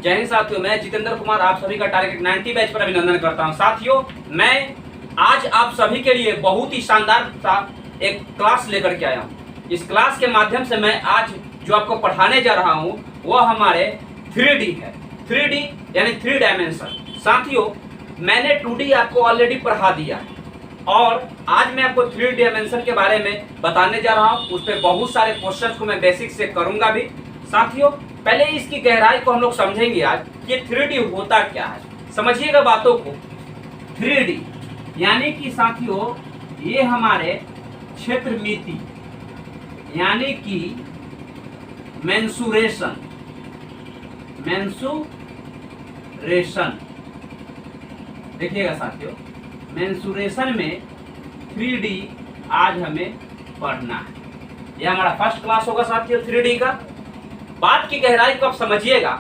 जय हिंद साथियों, मैं जितेंद्र कुमार आप सभी का टारगेट 90 बैच पर अभिनंदन करता हूं। साथियों, मैं आज आप सभी के लिए बहुत ही शानदार सा एक क्लास लेकर के आया हूं। इस क्लास के माध्यम से मैं आज जो आपको पढ़ाने जा रहा हूं वह हमारे 3D है। 3D यानी 3 डायमेंशन। साथियों, मैंने 2D आपको ऑलरेडी पढ़ा दिया है और आज मैं आपको 3 डायमेंशन के बारे में बताने जा रहा हूं। उस पर बहुत सारे क्वेश्चन को मैं बेसिक से करूंगा भी। साथियों, पहले इसकी गहराई को हम लोग समझेंगे आज कि 3D होता क्या है। समझिएगा बातों को। 3D यानी कि साथियों ये हमारे क्षेत्रमिति यानी कि मेंसुरेशन देखिएगा साथियों, मेंसुरेशन में 3D आज हमें पढ़ना है। यह हमारा फर्स्ट क्लास होगा साथियों 3D का। बात की गहराई को आप समझिएगा।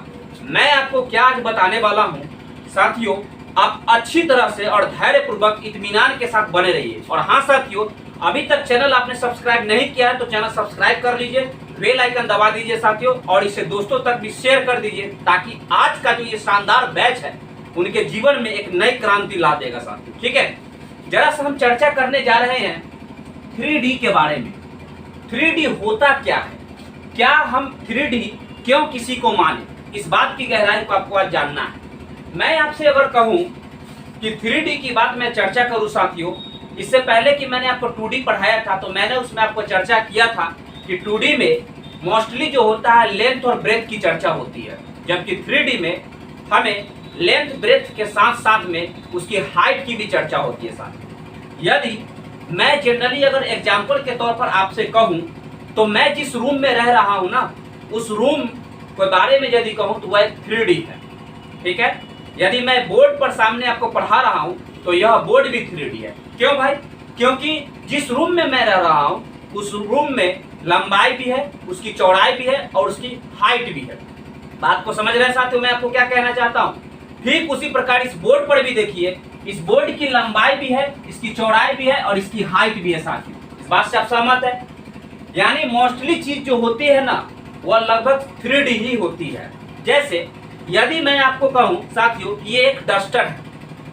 मैं आपको क्या आज बताने वाला हूं साथियों, आप अच्छी तरह से और धैर्यपूर्वक इत्मीनान के साथ बने रहिए। और हाँ साथियों, अभी तक चैनल आपने सब्सक्राइब नहीं किया है तो चैनल सब्सक्राइब कर लीजिए, बेल आइकन दबा दीजिए साथियों, और इसे दोस्तों तक भी शेयर कर दीजिए ताकि आज का जो ये शानदार बैच है उनके जीवन में एक नई क्रांति ला देगा साथियों। ठीक है, जरा सा हम चर्चा करने जा रहे हैं 3D के बारे में। 3D होता क्या है, क्या हम 3D क्यों किसी को माने, इस बात की गहराई को आपको आज जानना है। मैं आपसे अगर कहूं कि 3D की बात मैं चर्चा करूं साथियों, इससे पहले कि मैंने आपको 2D पढ़ाया था तो मैंने उसमें आपको चर्चा किया था कि 2D में मोस्टली जो होता है लेंथ और ब्रेथ की चर्चा होती है, जबकि 3D में हमें लेंथ ब्रेथ के साथ साथ में उसकी हाइट की भी चर्चा होती है साथियों। यदि मैं जनरली अगर एग्जाम्पल के तौर पर आपसे कहूं तो मैं जिस रूम में रह रहा हूं ना, उस रूम के बारे में यदि कहूं तो वह 3D है। ठीक है, यदि मैं बोर्ड पर सामने आपको पढ़ा रहा हूं तो यह बोर्ड भी 3D है। क्यों भाई? क्योंकि जिस रूम में मैं रह रहा हूं उस रूम में लंबाई भी है, उसकी चौड़ाई भी है और उसकी हाइट भी है। बात को समझ रहे हैं साथियों, मैं आपको क्या कहना चाहता हूं। ठीक उसी प्रकार इस बोर्ड पर भी देखिए, इस बोर्ड की लंबाई भी है, इसकी चौड़ाई भी है और इसकी हाइट भी है साथियों। इस बात से आप सहमत है? यानी मोस्टली चीज जो होती है ना वह लगभग 3D ही होती है। जैसे यदि मैं आपको कहूं साथियों ये एक डस्टर है,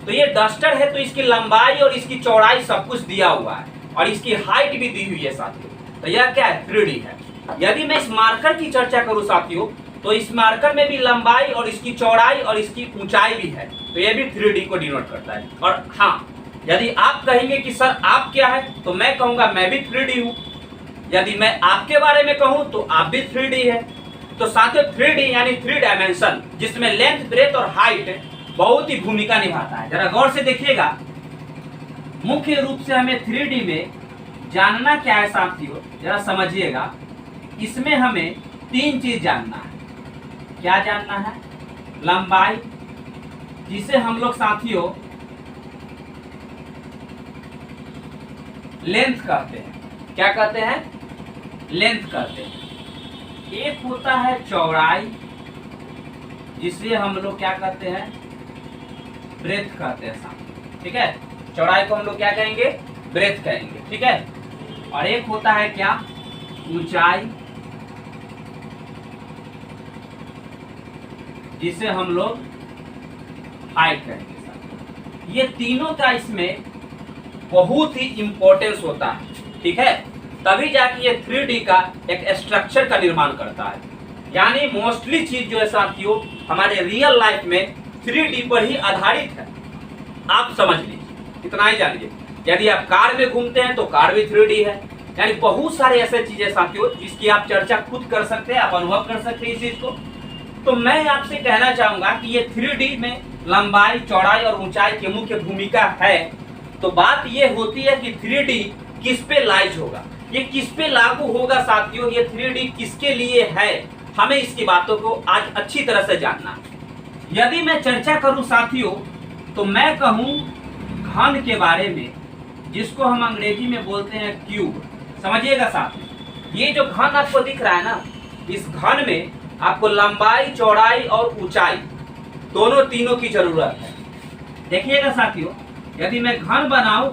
तो ये डस्टर है तो इसकी लंबाई और इसकी चौड़ाई सब कुछ दिया हुआ है और इसकी हाइट भी दी हुई है साथियों, तो यह क्या है? 3D है। यदि मैं इस मार्कर की चर्चा करूं साथियों तो इस मार्कर में भी लंबाई और इसकी चौड़ाई और इसकी ऊंचाई भी है, तो यह भी 3D को डिनोट करता है। और हाँ, यदि आप कहेंगे कि सर आप क्या है, तो मैं कहूंगा मैं भी 3D हूं। यदि मैं आपके बारे में कहूं तो आप भी 3D है। तो साथियों 3D यानी 3 डायमेंशन, जिसमें लेंथ ब्रेथ और हाइट बहुत ही भूमिका निभाता है। जरा गौर से देखिएगा, मुख्य रूप से हमें 3D में जानना क्या है साथियों, जरा समझिएगा। इसमें हमें 3 चीज जानना है। क्या जानना है? लंबाई, जिसे हम लोग साथियों लेंथ कहते हैं। क्या कहते हैं? लेंथ कहते हैं। एक होता है चौड़ाई, जिसे हम लोग क्या कहते हैं? ब्रेथ कहते हैं साथियों। ठीक है, चौड़ाई को हम लोग क्या कहेंगे? ब्रेथ कहेंगे। ठीक है, और एक होता है क्या? ऊंचाई, जिसे हम लोग हाइट कहेंगे। ये तीनों का इसमें बहुत ही इंपॉर्टेंस होता है। ठीक है, तभी जाके ये 3D का एक स्ट्रक्चर का निर्माण करता है। यानी मोस्टली चीज जो है साथियों हमारे रियल लाइफ में 3D पर ही आधारित है। आप समझ लीजिए, इतना ही जानिए। यदि आप कार में घूमते हैं तो कार भी 3D है। यानी बहुत सारे ऐसे चीजें साथियों जिसकी आप चर्चा खुद कर सकते हैं, आप अनुभव कर सकते हैं इस चीज को। तो मैं आपसे कहना चाहूंगा कि ये 3D में लंबाई, चौड़ाई और ऊंचाई की मुख्य भूमिका है। तो बात ये होती है कि 3D किस पे लाइज होगा, ये किस पे लागू होगा साथियों, ये 3D किसके लिए है, हमें इसकी बातों को आज अच्छी तरह से जानना है। यदि मैं चर्चा करूं साथियों तो मैं कहूं घन के बारे में, जिसको हम अंग्रेजी में बोलते हैं क्यूब। समझिएगा साथियों, ये जो घन आपको दिख रहा है ना, इस घन में आपको लंबाई, चौड़ाई और ऊंचाई दोनों तीनों की जरूरत है। देखिएगा साथियों, यदि मैं घन बनाऊं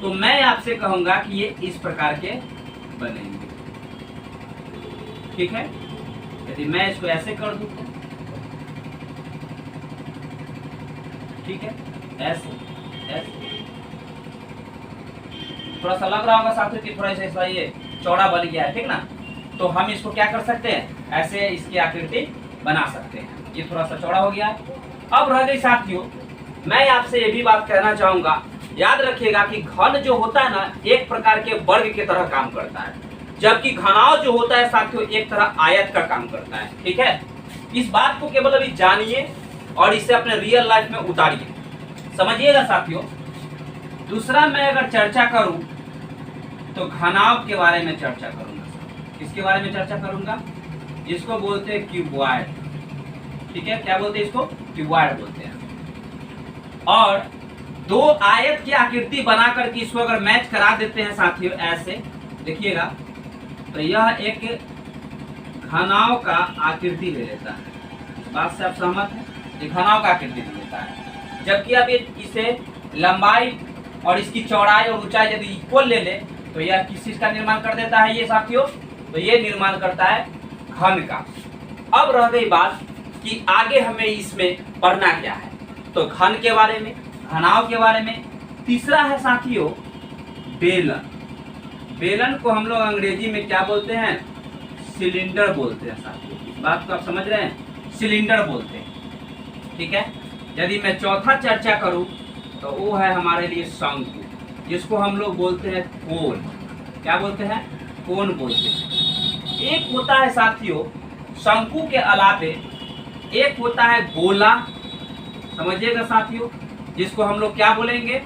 तो मैं आपसे कहूंगा कि ये इस प्रकार के बनेंगे। ठीक है, यदि मैं इसको ऐसे कर दूं ठीक है, ऐसे ऐसे थोड़ा सा लग रहा होगा साथियों कि थोड़ा सा ये चौड़ा बन गया है, ठीक ना। तो हम इसको क्या कर सकते हैं, ऐसे इसकी आकृति बना सकते हैं। ये थोड़ा सा चौड़ा हो गया है। अब रह गई साथियों, मैं आपसे ये भी बात कहना चाहूंगा, याद रखिएगा कि घन जो होता है ना, एक प्रकार के वर्ग की तरह काम करता है, जबकि घनाव जो होता है साथियों एक तरह आयत का काम करता है, ठीक है। इस बात को केवल अभी जानिए और इसे अपने रियल लाइफ में उतारिए, समझिएगा साथियों। दूसरा मैं अगर चर्चा करूं तो घनाव के बारे में चर्चा करूंगा। किसके बारे में चर्चा करूंगा, इसको बोलते हैं क्यूबॉइड, ठीक है। क्या बोलते हैं इसको, क्यूबॉइड बोलते हैं। और दो आयत की आकृति बना करके इसको अगर मैच करा देते हैं साथियों, ऐसे देखिएगा, तो यह एक घनाव का आकृति ले लेता है। इस बात से आप सहमत हैं, ये घनाव का आकृति ले लेता है। जबकि अब इसे लंबाई और इसकी चौड़ाई और ऊंचाई यदि इक्वल ले ले तो यह किस चीज का निर्माण कर देता है ये साथियों, तो ये निर्माण करता है घन का। अब रह गई बात कि आगे हमें इसमें पढ़ना क्या है, तो घन के बारे में, घनाव के बारे में। तीसरा है साथियों बेलन। बेलन को हम लोग अंग्रेजी में क्या बोलते हैं, सिलेंडर बोलते हैं साथियों। इस बात को आप समझ रहे हैं, सिलेंडर बोलते हैं, ठीक है। यदि मैं चौथा चर्चा करूं तो वो है हमारे लिए शंकु, जिसको हम लोग बोलते हैं कोन। क्या बोलते हैं, कोन बोलते हैं। एक होता है साथियों शंकु के अलावे एक होता है गोला, समझिएगा साथियों, जिसको हम लोग क्या बोलेंगे,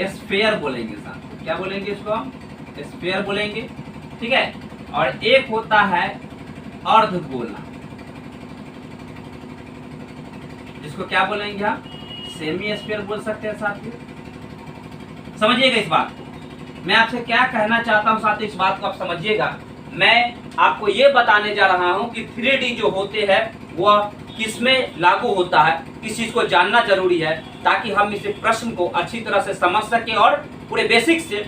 स्फेयर बोलेंगे साथियों। क्या बोलेंगे इसको हम, स्फेयर बोलेंगे, ठीक है। और एक होता है अर्धगोला, जिसको क्या बोलेंगे हम, सेमी स्फीयर बोल सकते हैं साथियों। समझिएगा इस बात को, मैं आपसे क्या कहना चाहता हूं साथियों, इस बात को आप समझिएगा। मैं आपको ये बताने जा रहा हूं कि 3D जो होते हैं वह किसमें लागू होता है, इस चीज को जानना जरूरी है, ताकि हम इस प्रश्न को अच्छी तरह से समझ सके और पूरे बेसिक से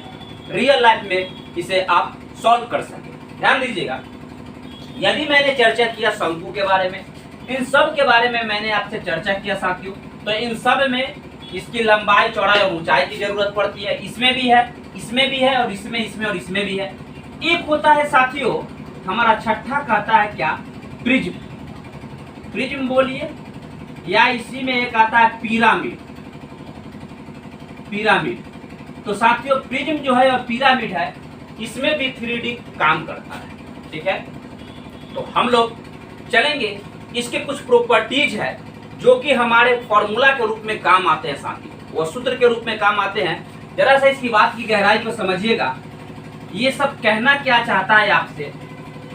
रियल लाइफ में इसे आप सॉल्व कर सके। ध्यान दीजिएगा, यदि मैंने चर्चा किया शंकु के बारे में, इन सब के बारे में मैंने आपसे चर्चा किया साथियों, तो इन सब में इसकी लंबाई चौड़ाई और ऊंचाई की जरूरत पड़ती है। इसमें भी है, इसमें भी है, और इसमें और इसमें भी है। एक होता है साथियों हमारा छठा कहता है क्या, प्रिज्म। प्रिज्म बोलिए, या इसी में एक आता है पिरामिड। पिरामिड, तो साथियों प्रिज्म जो है और पिरामिड है, इसमें भी 3D काम करता है, ठीक है। तो हम लोग चलेंगे, इसके कुछ प्रॉपर्टीज है जो कि हमारे फॉर्मूला के रूप में काम आते हैं साथियों, वो सूत्र के रूप में काम आते हैं। जरा सा इसकी बात की गहराई को समझिएगा। ये सब कहना क्या चाहता है आपसे,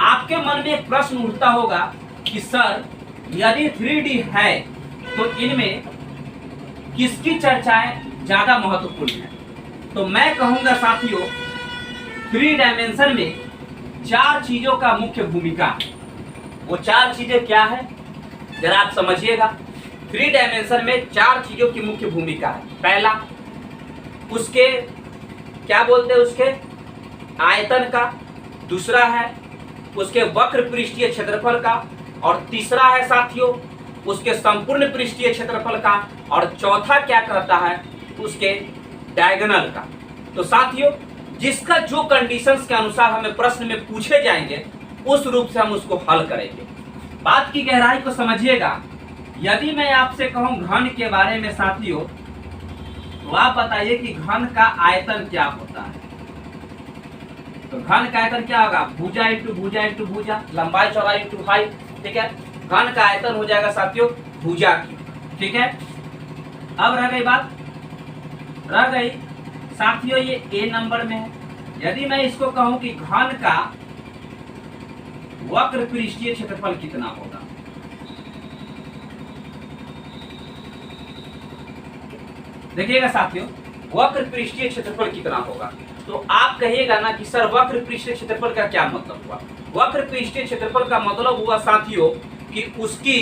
आपके मन में एक प्रश्न उठता होगा कि सर यदि 3D है तो इनमें किसकी चर्चाएं ज्यादा महत्वपूर्ण है। तो मैं कहूंगा साथियों 3 डायमेंशन में 4 चीजों का मुख्य भूमिका है। वो 4 चीजें क्या है जरा आप समझिएगा। 3 डायमेंशन में 4 चीजों की मुख्य भूमिका है। पहला, उसके क्या बोलते हैं, उसके आयतन का। दूसरा है उसके वक्र पृष्ठीय क्षेत्रफल का। और तीसरा है साथियों उसके संपूर्ण पृष्ठीय क्षेत्रफल का। और चौथा क्या कहता है, उसके डायगोनल का। तो साथियों जिसका जो कंडीशंस के अनुसार हमें प्रश्न में पूछे जाएंगे उस रूप से हम उसको हल करेंगे। बात की गहराई को समझिएगा। यदि मैं आपसे कहूं घन के बारे में साथियों, तो आप बताइए कि घन का आयतन क्या होता है। तो घन का आयतन क्या होगा, भुजा इंटू भुजा इंटू भुजा, लंबाई चौड़ाई इंटू हाइट, ठीक है। घन का आयतन हो जाएगा साथियों भुजा की, ठीक है। अब रह गई बात, रह गई साथियों ये ए नंबर में है। यदि मैं इसको कहूं कि घन का वक्र पृष्ठीय क्षेत्रफल कितना होगा, देखिएगा साथियों वक्र पृष्ठीय क्षेत्रफल कितना होगा। तो आप कहिएगा ना कि सर वक्र पृष्ठीय क्षेत्रफल का क्या मतलब हुआ। वक्र पृष्ठीय क्षेत्रफल का मतलब हुआ साथियों कि उसकी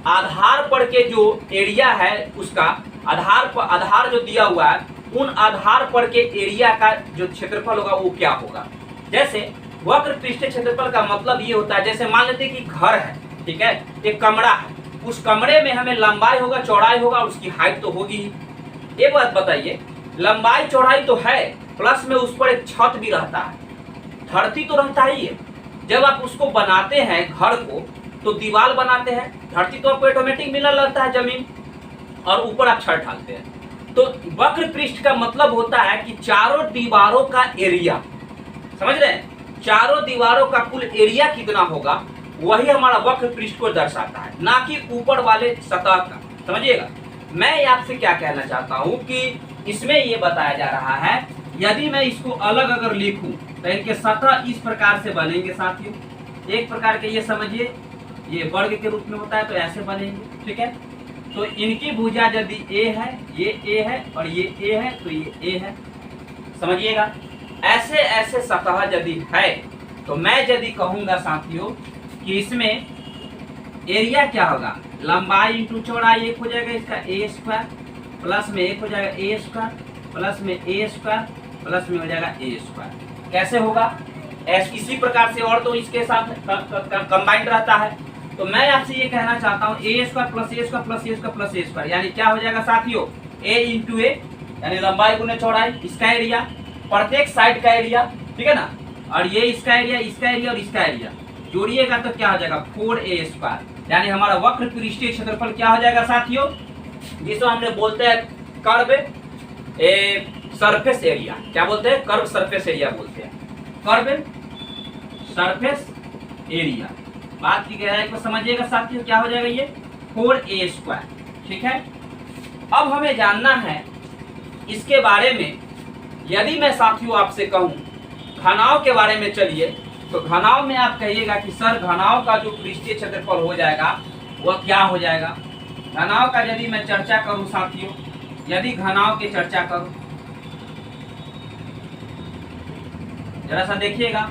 आधार पर के जो एरिया है, उसका आधार जो दिया हुआ है, उन आधार पर के एरिया का जो क्षेत्रफल होगा वो क्या होगा। जैसे वक्र पृष्ठीय क्षेत्रफल का मतलब ये होता है, जैसे मान लेते हैं कि घर है, ठीक है, एक कमरा है, उस कमरे में हमें लंबाई होगा, चौड़ाई होगा, उसकी हाइट तो होगी ही। एक बात बताइए, लंबाई चौड़ाई तो है, प्लस में उस पर एक छत भी रहता है, धरती तो रहता ही है। जब आप उसको बनाते हैं घर को तो दीवार बनाते हैं, धरती तो आपको ऑटोमेटिक मिलने लगता है जमीन, और ऊपर आप छत ढालते हैं। तो वक्र पृष्ठ का मतलब होता है कि चारों दीवारों का एरिया, समझ रहे हैं, चारों दीवारों का कुल एरिया कितना होगा वही हमारा वक्र पृष्ठ को दर्शाता है, ना कि ऊपर वाले सतह का। समझिएगा, मैं आपसे क्या कहना चाहता हूं कि इसमें यह बताया जा रहा है, यदि मैं इसको अलग अगर लिखूं तो इनके सतह इस प्रकार से बनेंगे साथियों। एक प्रकार के ये समझिए, ये वर्ग के रूप में होता है तो ऐसे बनेंगे, ठीक है। तो इनकी भुजा यदि ए है, ये ए है और ये ए है, तो ये ए है, समझिएगा। ऐसे ऐसे सतह यदि है तो मैं यदि कहूंगा साथियों कि इसमें एरिया क्या होगा, लंबाई इंटू चौड़ाई एक हो जाएगा इसका ए स्क्वायर, प्लस में एक हो जाएगा ए स्क्वायर, प्लस में ए स्क्वायर, प्लस में हो जाएगा ए स्क्वायर। कैसे होगा, इसी प्रकार से और तो इसके साथ कंबाइंड रहता है। तो मैं आपसे ये कहना चाहता हूँ ए स्क्वायर प्लस ए स्क्वायर प्लस ए स्क्वायर प्लस ए स्क्वायर, यानी क्या हो जाएगा साथियों, ए इंटू ए, यानी लंबाई गुने चौड़ाई, इसका एरिया, प्रत्येक साइड का एरिया, ठीक है ना, और ये इसका एरिया, इसका एरिया और इसका एरिया जोड़िएगा तो क्या हो जाएगा 4a स्क्वायर, यानी हमारा वक्र पृष्ठीय क्षेत्रफल क्या हो जाएगा साथियों, जिसको हमने बोलते हैं कर्व सरफेस एरिया। क्या बोलते हैं, कर्व सरफेस एरिया बोलते हैं, कर्व सरफेस एरिया। बात की गहराई को समझिएगा साथियों, क्या हो जाएगा ये 4a स्क्वायर, ठीक है। अब हमें जानना है इसके बारे में, यदि मैं साथियों आपसे कहूं घनाव के बारे में, चलिए तो घनाव में आप कहिएगा कि सर घनाव का जो पृष्ठीय क्षेत्रफल हो जाएगा वह क्या हो जाएगा। घनाव का यदि मैं चर्चा करूं साथियों, यदि घनाव की चर्चा करूं, जरा सा देखिएगा,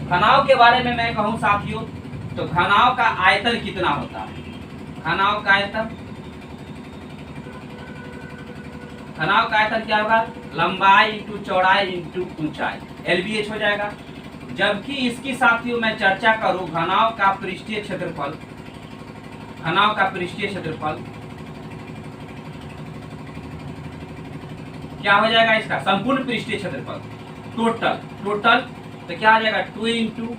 घनाव के बारे में मैं कहूं साथियों तो घनाव का आयतन कितना होता है, घनाव का आयतन, घनाव का आयतन क्या होगा, लंबाई इंटू चौड़ाई इंटू ऊंचाई, LBH हो जाएगा। जबकि इसकी साथियों मैं चर्चा करूं घनाव का पृष्ठीय क्षेत्रफल, घनाव का पृष्ठीय क्षेत्रफल क्या हो जाएगा, इसका संपूर्ण पृष्ठीय क्षेत्रफल टोटल तो क्या हो जाएगा 2 इंटू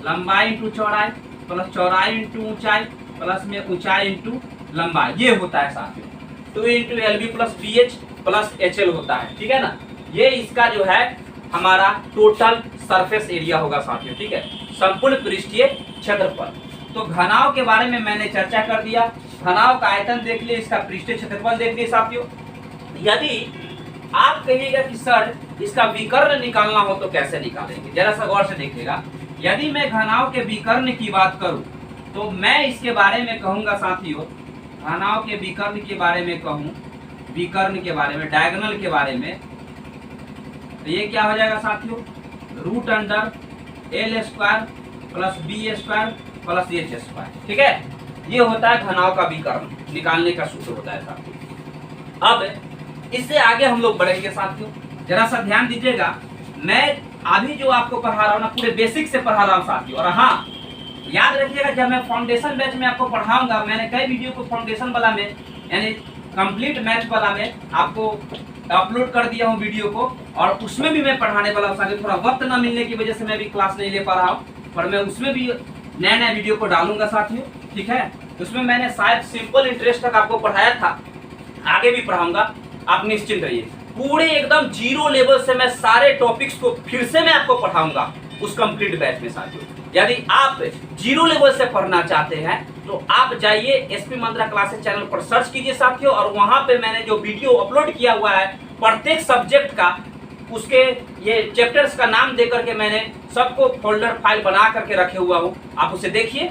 लंबाई इंटू चौड़ाई प्लस चौड़ाई इंटू ऊंचाई प्लस में ऊंचाई इंटू लंबाई, ये होता है साथियों 2 into LB plus BH plus HL होता है, ठीक है ना। ये इसका जो है हमारा टोटल सरफेस एरिया होगा साथियों, ठीक है, संपूर्ण पृष्ठीय क्षेत्रफल। तो घनाव के बारे में मैंने चर्चा कर दिया, घनाव का आयतन देख लिए, इसका पृष्ठीय क्षेत्रफल देख लिए साथियों। यदि आप कहिएगा कि सर इसका विकर्ण निकालना हो तो कैसे निकालेंगे, जरा सा गौर से देखिएगा। यदि मैं घनाव के विकर्ण की बात करूं तो मैं इसके बारे में कहूंगा साथियों, घनाव के विकर्ण के बारे में कहूं, विकर्ण के बारे में, डायगोनल के बारे में, तो ये क्या हो जाएगा साथियों, root under L square plus B square plus H square, ठीक है। ये होता है घनाव का विकर्ण निकालने का सूत्र होता है साथियों। अब इससे आगे हम लोग बढ़ेंगे साथियों, जरा सा ध्यान दीजिएगा। मैं अभी जो आपको पढ़ा रहा हूँ ना पूरे बेसिक से पढ़ा रहा हूँ साथियों, और हाँ याद रखिएगा जब मैं फाउंडेशन बैच में आपको पढ़ाऊंगा, मैंने कई वीडियो को फाउंडेशन वाला में यानी कंप्लीट मैथ वाला में आपको अपलोड कर दिया हूँ वीडियो को, और उसमें भी मैं पढ़ाने वाला हूँ साथियों। थोड़ा वक्त न मिलने की वजह से मैं भी क्लास नहीं ले पा रहा हूँ, पर मैं उसमें भी नया नया वीडियो को डालूंगा साथियों, ठीक है। उसमें मैंने शायद सिंपल इंटरेस्ट तक आपको पढ़ाया था, आगे भी पढ़ाऊंगा, आप निश्चिंत रहिए। पूरे एकदम जीरो लेवल से मैं सारे टॉपिक्स को फिर से मैं आपको पढ़ाऊंगा उस कंप्लीट बैच में साथियों। यदि आप जीरो लेवल से पढ़ना चाहते हैं तो आप जाइए SP मंत्रा क्लासेस चैनल पर सर्च कीजिए साथियों, और वहां पे मैंने जो वीडियो अपलोड किया हुआ है प्रत्येक सब्जेक्ट का, उसके ये चैप्टर्स का नाम दे करके मैंने सबको फोल्डर फाइल बना करके रखे हुआ हूँ, आप उसे देखिए,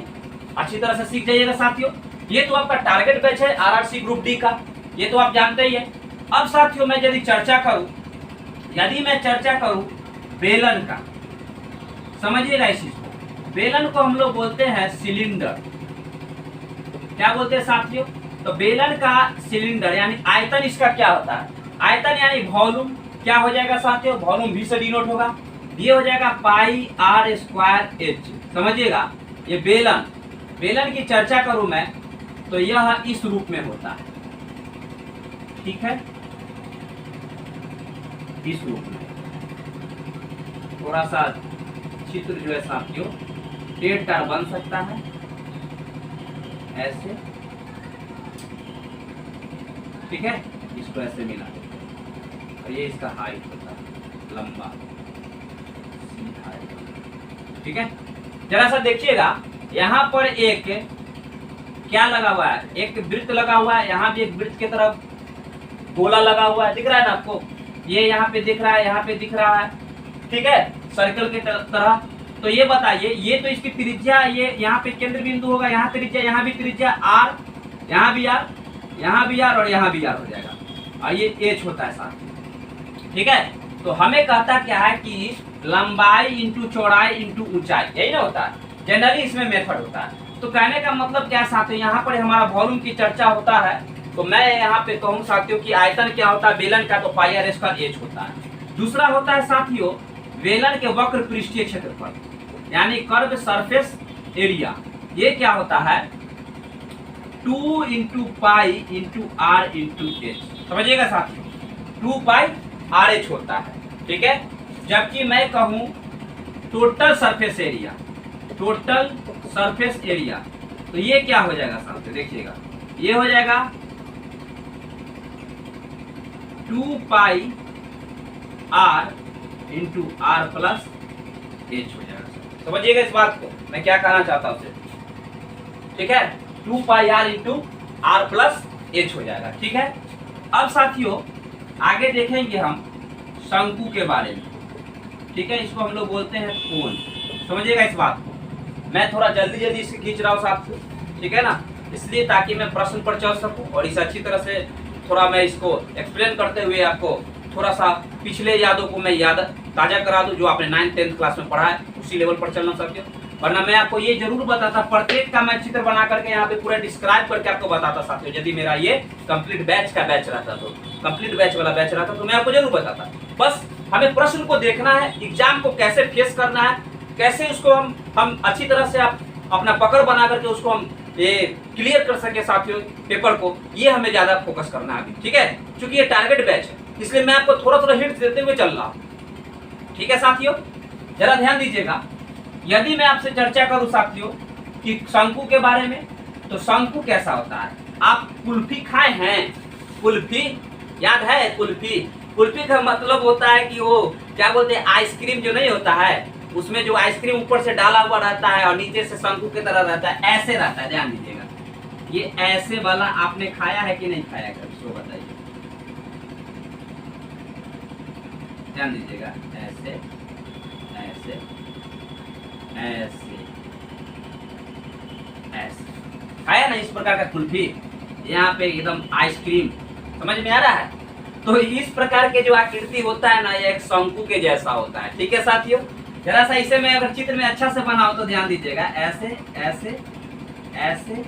अच्छी तरह से सीख जाइएगा साथियों। ये तो आपका टारगेट बैच है RRC ग्रुप D का, ये तो आप जानते ही है। अब साथियों मैं यदि मैं चर्चा करूं बेलन का, समझिएगा इस चीज को, बेलन को हम लोग बोलते हैं सिलेंडर। क्या बोलते हैं साथियों, तो बेलन का सिलेंडर यानी आयतन इसका क्या होता है, आयतन यानी वॉल्यूम क्या हो जाएगा साथियों, वॉल्यूम V से डिनोट होगा, ये हो जाएगा पाई r² H। समझिएगा ये बेलन की चर्चा करूं मैं तो यह इस रूप में होता है, ठीक है, इस रूप में। थोड़ा सा चित्र जो है साथियों टेढ़ बन सकता है ऐसे, ठीक है, इसको ऐसे मिला और ये इसका हाइट होता है, लंबा सीधा, ठीक है। जरा सा देखिएगा, यहाँ पर एक क्या लगा हुआ है, एक वृत्त लगा हुआ है, यहाँ भी एक वृत्त की तरफ गोला लगा हुआ है, दिख रहा है ना आपको, ये यहाँ पे दिख रहा है, यहाँ पे दिख रहा है, ठीक है, सर्कल के तरह। तो ये बताइए, ये तो इसकी त्रिज्या, ये यहाँ पे केंद्र बिंदु होगा, यहाँ त्रिज्या, यहाँ भी त्रिज्या आर, यहाँ भी आर, यहाँ भी आर और यहाँ भी आर हो जाएगा, और ये एच होता है साथ, ठीक है। तो हमें कहता क्या है कि लंबाई इंटू चौड़ाई इंटू ऊंचाई, यही ना होता है, जनरली इसमें मेथड होता है। तो कहने का मतलब क्या साथियों, यहाँ पर हमारा वॉल्यूम की चर्चा होता है, तो मैं यहाँ पे कहूँ साथियों कि आयतन क्या होता है बेलन का, तो पाई आर स्क्वायर एच होता है। दूसरा होता है साथियों बेलन के वक्र पृष्ठीय क्षेत्रफल, यानी कर्व सरफेस एरिया, ये क्या होता है 2 into pi into r into h, समझिएगा साथियों, 2 पाई आर एच होता है, ठीक है। जबकि मैं कहूँ total surface area, total surface area, तो ये क्या हो जाएगा साथियों, देखिएगा, ये हो जाएगा 2 pi r into r plus h हो जाएगा, समझिएगा इस बात को मैं क्या कहना चाहता हूं, ठीक है, 2 pi r into r plus h हो जाएगा, ठीक है। अब साथियों आगे देखेंगे हम शंकु के बारे में, ठीक है, इसको हम लोग बोलते हैं कोण, समझिएगा इस बात को। मैं थोड़ा जल्दी इसे खींच रहा हूँ साथियों, ठीक है ना, इसलिए ताकि मैं प्रश्न पर चल सकूं और इसे अच्छी तरह से थोड़ा मैं इसको एक्सप्लेन करते हुए आपको थोड़ा सा पिछले यादों को मैं याद ताजा करा दूं, जो आपने 9th 10th क्लास में पढ़ा है उसी लेवल पर चलना साथियों। वरना मैं आपको ये जरूर बताता, प्रत्येक का मैं चित्र बना करके यहाँ पे पूरा डिस्क्राइब करके आपको बताता साथियों, यदि मेरा ये कंप्लीट बैच का बैच रहता, तो कंप्लीट बैच वाला बैच रहता तो मैं आपको जरूर बताता। बस हमें प्रश्न को देखना है, एग्जाम को कैसे फेस करना है, कैसे उसको हम अच्छी तरह से आप अपना पकड़ बना करके उसको हम ये क्लियर कर सके साथियों पेपर को, ये हमें ज्यादा फोकस करना है अभी, ठीक है, क्योंकि ये टारगेट बैच है, इसलिए मैं आपको थोड़ा थोड़ा हिंट देते हुए चल रहा हूँ, ठीक है साथियों। जरा ध्यान दीजिएगा, यदि मैं आपसे चर्चा करूं साथियों कि शंकु के बारे में, तो शंकु कैसा होता है, आप कुल्फी खाए हैं, कुल्फी याद है, कुल्फी, कुल्फी का मतलब होता है कि वो क्या बोलते हैं, आइसक्रीम जो नहीं होता है, उसमें जो आइसक्रीम ऊपर से डाला हुआ रहता है और नीचे से शंकु की तरह रहता है, ऐसे रहता है, ध्यान दीजिएगा, ये ऐसे वाला आपने खाया है कि नहीं खाया कभी, इसको बताइए, ध्यान दीजिएगा, ऐसे ऐसे ऐसे ऐसे खाया ना इस प्रकार का कुल्फी, यहाँ पे एकदम आइसक्रीम, समझ में आ रहा है। तो इस प्रकार के जो आकृति होता है ना, ये एक शंकु के जैसा होता है, ठीक है साथियों। जरा सा इसे मैं अगर चित्र में अच्छा से बनाऊं तो ध्यान दीजिएगा, ऐसे ऐसे ऐसे,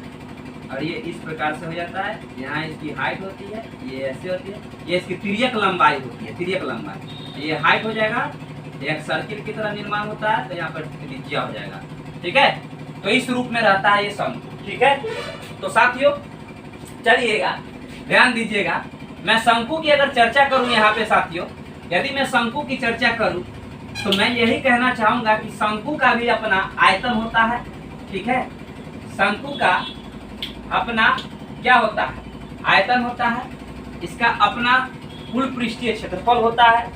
और ये इस प्रकार से हो जाता है, यहाँ इसकी हाइट होती है, ये ऐसे होती है, ये इसकी तिर्यक लंबाई होती है, तिर्यक लंबाई, ये हाइट हो जाएगा, एक सर्किल की तरह निर्माण होता है, तो यहाँ पर त्रिज्या हो जाएगा, ठीक है। तो इस रूप में रहता है ये शंकु, ठीक है। तो साथियों चलिएगा ध्यान दीजिएगा, मैं शंकु की अगर चर्चा करूं यहाँ पे साथियों, यदि मैं शंकु की चर्चा करूं तो मैं यही कहना चाहूंगा कि शंकु का भी अपना आयतन होता है, ठीक है, शंकु का अपना क्या होता है, आयतन होता है, इसका अपना कुल पृष्ठीय क्षेत्रफल होता है,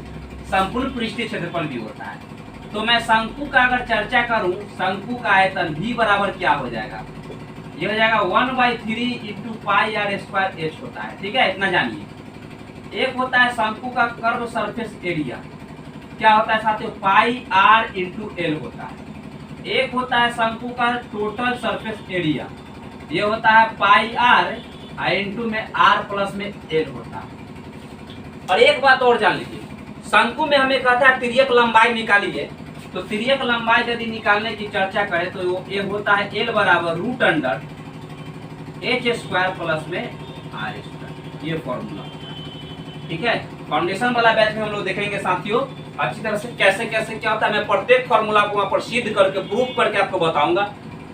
संपूर्ण पृष्ठीय क्षेत्रफल भी होता है। तो मैं शंकु का अगर चर्चा करूं, शंकु का आयतन भी बराबर क्या हो जाएगा, ये हो जाएगा 1/3 into pi r square h होता है, ठीक है, इतना जानिए। एक होता है शंकु का कर्व सरफेस एरिया, क्या होता है साथियों, पाई आर इंटू एल होता है। एक होता है शंकु का टोटल सरफेस एरिया, ये होता है पाई आर इंटू में आर प्लस में एल होता है। और एक बात और जान लीजिए, शंकु में हमें कहता है तिर्यक लंबाई निकालिए, तो तिर्यक लंबाई यदि निकालने की चर्चा करें तो ये होता है एल बराबर root under h square plus में आर स्क्वायर, ये फॉर्मूला होता है, ठीक है। फाउंडेशन वाला बैच में हम लोग देखेंगे साथियों अच्छी तरह से कैसे कैसे क्या होता है, मैं प्रत्येक फॉर्मूला को वहां पर सिद्ध करके प्रूफ करके आपको बताऊंगा,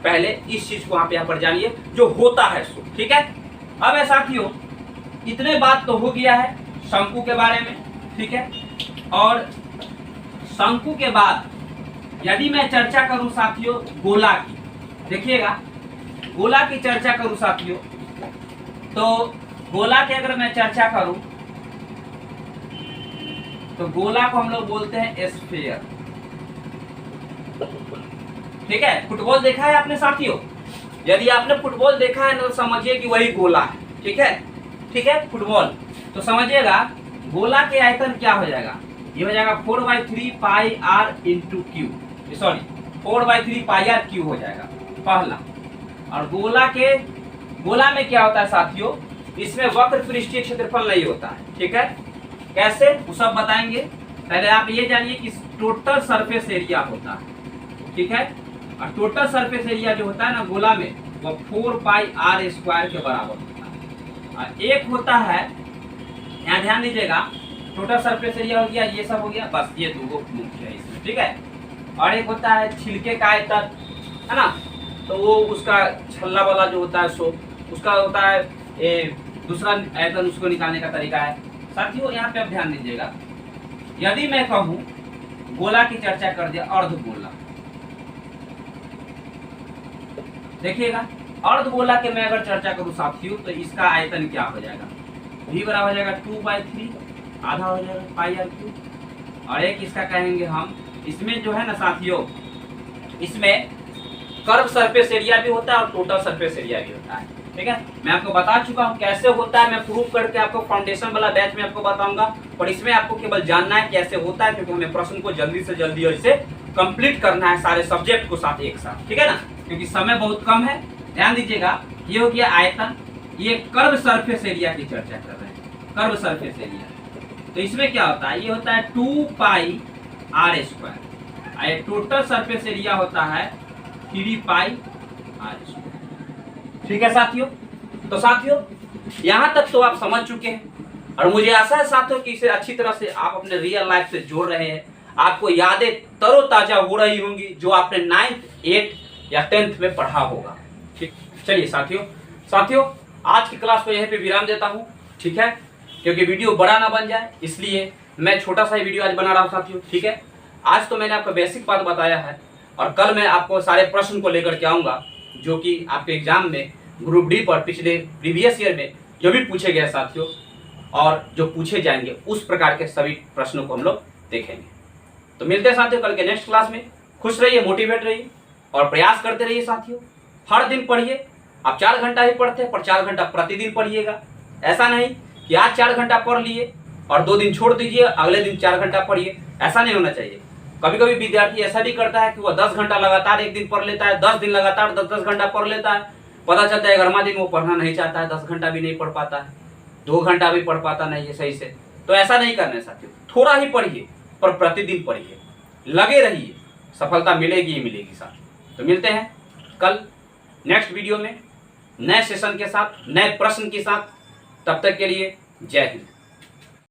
पहले इस चीज को आप यहाँ पर जानिए जो होता है सो, ठीक है। अब है साथियों, इतने बात तो हो गया है शंकु के बारे में, ठीक है। और शंकु के बाद यदि मैं चर्चा करूं साथियों गोला की, देखिएगा गोला की चर्चा करूं साथियों, तो गोला की अगर मैं चर्चा करूं तो गोला को हम लोग बोलते हैं स्फीयर, ठीक है। फुटबॉल देखा है आपने साथियों, यदि आपने फुटबॉल देखा है तो समझिए कि वही गोला है, ठीक है, ठीक है। फुटबॉल तो समझिएगा गोला के आयतन क्या हो जाएगा, ये हो जाएगा 4/3 pi r into cube, sorry 4/3 pi r cube हो जाएगा पहला। और गोला में क्या होता है साथियों, इसमें वक्र पृष्ठीय क्षेत्रफल नहीं होता है, ठीक है। कैसे वो सब बताएंगे, पहले आप ये जानिए कि टोटल सरफेस एरिया होता है, ठीक है। और टोटल सरफेस एरिया जो होता है ना गोला में वो 4 पाई आर स्क्वायर के बराबर होता है। और एक होता है, यहाँ ध्यान दीजिएगा, टोटल सरफेस एरिया हो गया, ये सब हो गया, बस ये दो मुख्य है इसमें, ठीक है। और एक होता है छिलके का आयतन, है ना, तो वो उसका छल्ला वाला जो होता है सो उसका होता है दूसरा आयतन, उसको निकालने का तरीका है साथियों। यहाँ पे आप ध्यान दीजिएगा, यदि मैं कहूँ गोला की चर्चा कर दिया अर्धगोला, देखिएगा अर्धगोला के मैं अगर चर्चा करूँ साथियों तो इसका आयतन क्या हो जाएगा, v बराबर हो जाएगा 2/3 आधा हो जाएगा पाई आर क्यू। और एक इसका कहेंगे हम, इसमें जो है ना साथियों, इसमें कर्व सरफेस एरिया भी होता है और टोटल सरफेस एरिया भी होता है, ठीक है। मैं आपको बता चुका हूँ कैसे होता है, मैं प्रूफ करके आपको फाउंडेशन वाला बैच में आपको बताऊंगा, और इसमें आपको केवल जानना है कैसे होता है, क्योंकि हमें प्रश्न को जल्दी से जल्दी इसे कंप्लीट करना है सारे सब्जेक्ट को साथ एक साथ, ठीक है ना, क्योंकि समय बहुत कम है। ध्यान दीजिएगा, ये हो गया आयतन, ये कर्व सरफेस एरिया की चर्चा कर रहे हैं, कर्व सरफेस एरिया। तो इसमें क्या होता है, ये होता है 2 pi r square, total surface area होता है 3 पाई आर स्क्वायर, ठीक है साथियों। तो साथियों यहाँ तक तो आप समझ चुके हैं, और मुझे आशा है साथियों कि इसे अच्छी तरह से आप अपने रियल लाइफ से जोड़ रहे हैं, आपको यादें तरोताजा हो रही होंगी जो आपने 9th 8th या 10th में पढ़ा होगा, ठीक। चलिए साथियों आज की क्लास को यहीं पे विराम देता हूँ, ठीक है, क्योंकि वीडियो बड़ा ना बन जाए इसलिए मैं छोटा सा ही वीडियो आज बना रहा हूँ साथियों, ठीक है। आज तो मैंने आपको बेसिक बात बताया है, और कल मैं आपको सारे प्रश्न को लेकर के आऊँगा जो कि आपके एग्जाम में ग्रुप डी पर पिछले प्रीवियस ईयर में जो भी पूछे गए साथियों, और जो पूछे जाएंगे उस प्रकार के सभी प्रश्नों को हम लोग देखेंगे। तो मिलते हैं साथियों कल के नेक्स्ट क्लास में। खुश रहिए, मोटिवेट रहिए और प्रयास करते रहिए साथियों। हर दिन पढ़िए, आप 4 घंटा ही पढ़ते हैं पर 4 घंटा प्रतिदिन पढ़िएगा। ऐसा नहीं कि आज 4 घंटा पढ़ लिए और 2 दिन छोड़ दीजिए, अगले दिन 4 घंटा पढ़िए, ऐसा नहीं होना चाहिए। कभी कभी विद्यार्थी ऐसा भी करता है कि वह 10 घंटा लगातार एक दिन पढ़ लेता है, 10 दिन लगातार 10-10 घंटा पढ़ लेता है, पता चलता है 11वां दिन वो पढ़ना नहीं चाहता है, 10 घंटा भी नहीं पढ़ पाता है, 2 घंटा भी पढ़ पाता नहीं है सही से। तो ऐसा नहीं करना है साथियों, थोड़ा ही पढ़िए पर प्रतिदिन पढ़िए, लगे रहिए, सफलता मिलेगी ही मिलेगी साथियों। तो मिलते हैं कल नेक्स्ट वीडियो में नए सेशन के साथ, नए प्रश्न के साथ। तब तक के लिए जय हिंद।